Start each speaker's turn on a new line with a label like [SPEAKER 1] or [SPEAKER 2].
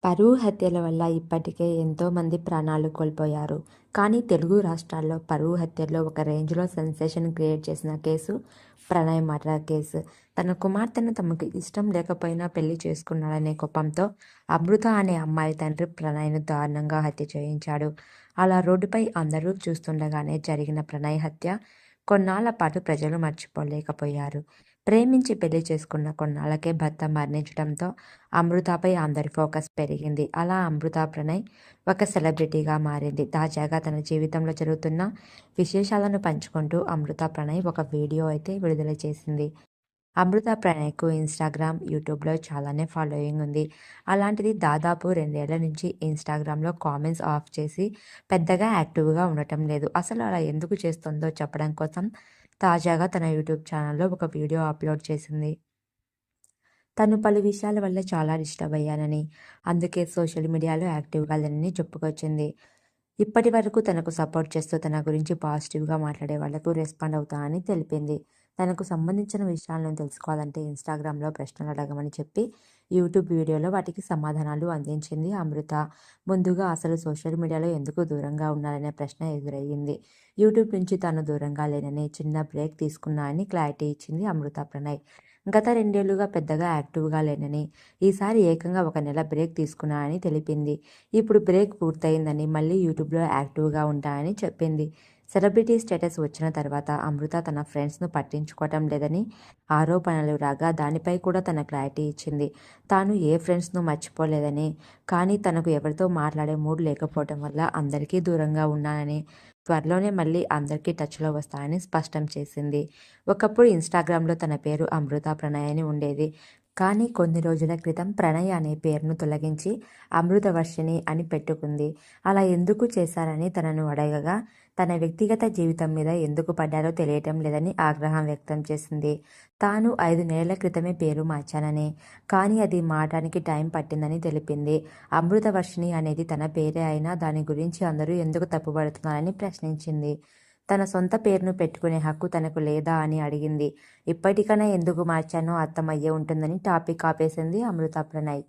[SPEAKER 1] పరువు హత్యల వల్ల ఇప్పటికే ఎంతోమంది ప్రాణాలు కోల్పోయారు. కానీ తెలుగు రాష్ట్రాల్లో పరువు హత్యల్లో ఒక రేంజ్లో సెన్సేషన్ క్రియేట్ చేసిన కేసు ప్రణయ్ మర్డర్ కేసు. తన కుమార్తెను తమకు ఇష్టం లేకపోయినా పెళ్లి చేసుకున్నాడనే కోపంతో అమృత అనే అమ్మాయి తండ్రి ప్రణయ్ను దారుణంగా హత్య చేయించాడు. అలా రోడ్డుపై అందరూ చూస్తుండగానే జరిగిన ప్రణయ్ హత్య కొన్నాళ్ల పాటు ప్రజలు మర్చిపోలేకపోయారు. ప్రేమించి పెళ్లి చేసుకున్న కొన్నాళ్లకే భర్త మరణించడంతో అమృతపై అందరి ఫోకస్ పెరిగింది. అలా అమృత ప్రణయ్ ఒక సెలబ్రిటీగా మారింది. తాజాగా తన జీవితంలో జరుగుతున్న విశేషాలను పంచుకుంటూ అమృత ప్రణయ్ ఒక వీడియో అయితే విడుదల చేసింది. అమృత ప్రణయ్కు ఇన్స్టాగ్రామ్, యూట్యూబ్లో చాలానే ఫాలోయింగ్ ఉంది. అలాంటిది దాదాపు 2 ఏళ్ల నుంచి ఇన్స్టాగ్రామ్లో కామెంట్స్ ఆఫ్ చేసి పెద్దగా యాక్టివ్గా ఉండటం లేదు. అసలు అలా ఎందుకు చేస్తుందో చెప్పడం కోసం తాజాగా తన యూట్యూబ్ ఛానల్లో ఒక వీడియో అప్లోడ్ చేసింది. తను పలు విషయాల వల్ల చాలా డిస్టర్బ్ అయ్యానని, అందుకే సోషల్ మీడియాలో యాక్టివ్గా లేనని చెప్పుకొచ్చింది. ఇప్పటి వరకు తనకు సపోర్ట్ చేస్తూ తన గురించి పాజిటివ్గా మాట్లాడే వాళ్లకు రెస్పాండ్ అవుతానని తెలిపింది. తనకు సంబంధించిన విషయాలను తెలుసుకోవాలంటే ఇన్స్టాగ్రామ్లో ప్రశ్నలు అడగమని చెప్పి యూట్యూబ్ వీడియోలో వాటికి సమాధానాలు అందించింది అమృత. ముందుగా అసలు సోషల్ మీడియాలో ఎందుకు దూరంగా ఉన్నారనే ప్రశ్న ఎదురయ్యింది. యూట్యూబ్ నుంచి తాను దూరంగా లేనని, చిన్న బ్రేక్ తీసుకున్నా అని క్లారిటీ ఇచ్చింది అమృత ప్రణయ్. గత 2 ఏళ్లుగా పెద్దగా యాక్టివ్గా లేనని, ఈసారి ఏకంగా 1 నెల బ్రేక్ తీసుకున్నానని తెలిపింది. ఇప్పుడు బ్రేక్ పూర్తయిందని మళ్లీ యూట్యూబ్లో యాక్టివ్గా ఉంటానని చెప్పింది. సెలబ్రిటీ స్టేటస్ వచ్చిన తర్వాత అమృత తన ఫ్రెండ్స్ను పట్టించుకోవటం లేదని ఆరోపణలు రాగా దానిపై కూడా తన క్లారిటీ ఇచ్చింది. తాను ఏ ఫ్రెండ్స్ను మర్చిపోలేదని, కానీ తనకు ఎవరితో మాట్లాడే మూడ్ లేకపోవడం వల్ల అందరికీ దూరంగా ఉన్నానని, త్వరలోనే మళ్ళీ అందరికీ టచ్లో వస్తానని స్పష్టం చేసింది. ఒకప్పుడు ఇన్స్టాగ్రామ్లో తన పేరు అమృత ప్రణయ్ అని ఉండేది. కానీ కొన్ని రోజుల క్రితం ప్రణయ్ అనే పేరును తొలగించి అమృతవర్షిణి అని పెట్టుకుంది. అలా ఎందుకు చేశారని తనను అడగగా తన వ్యక్తిగత జీవితం మీద ఎందుకు పడ్డారో తెలియటం లేదని ఆగ్రహం వ్యక్తం చేసింది. తాను 5 నెలల క్రితమే పేరు మార్చానని, కానీ అది మారడానికి టైం పట్టిందని తెలిపింది. అమృతవర్షిణి అనేది తన పేరే అయినా దాని గురించి అందరూ ఎందుకు తప్పుపడుతున్నారని ప్రశ్నించింది. తన సొంత పేరును పెట్టుకునే హక్కు తనకు లేదా అని అడిగింది. ఇప్పటికైనా ఎందుకు మార్చానో అర్థమయ్యే ఉంటుందని టాపిక్ ఆపేసింది అమృత ప్రణయ్.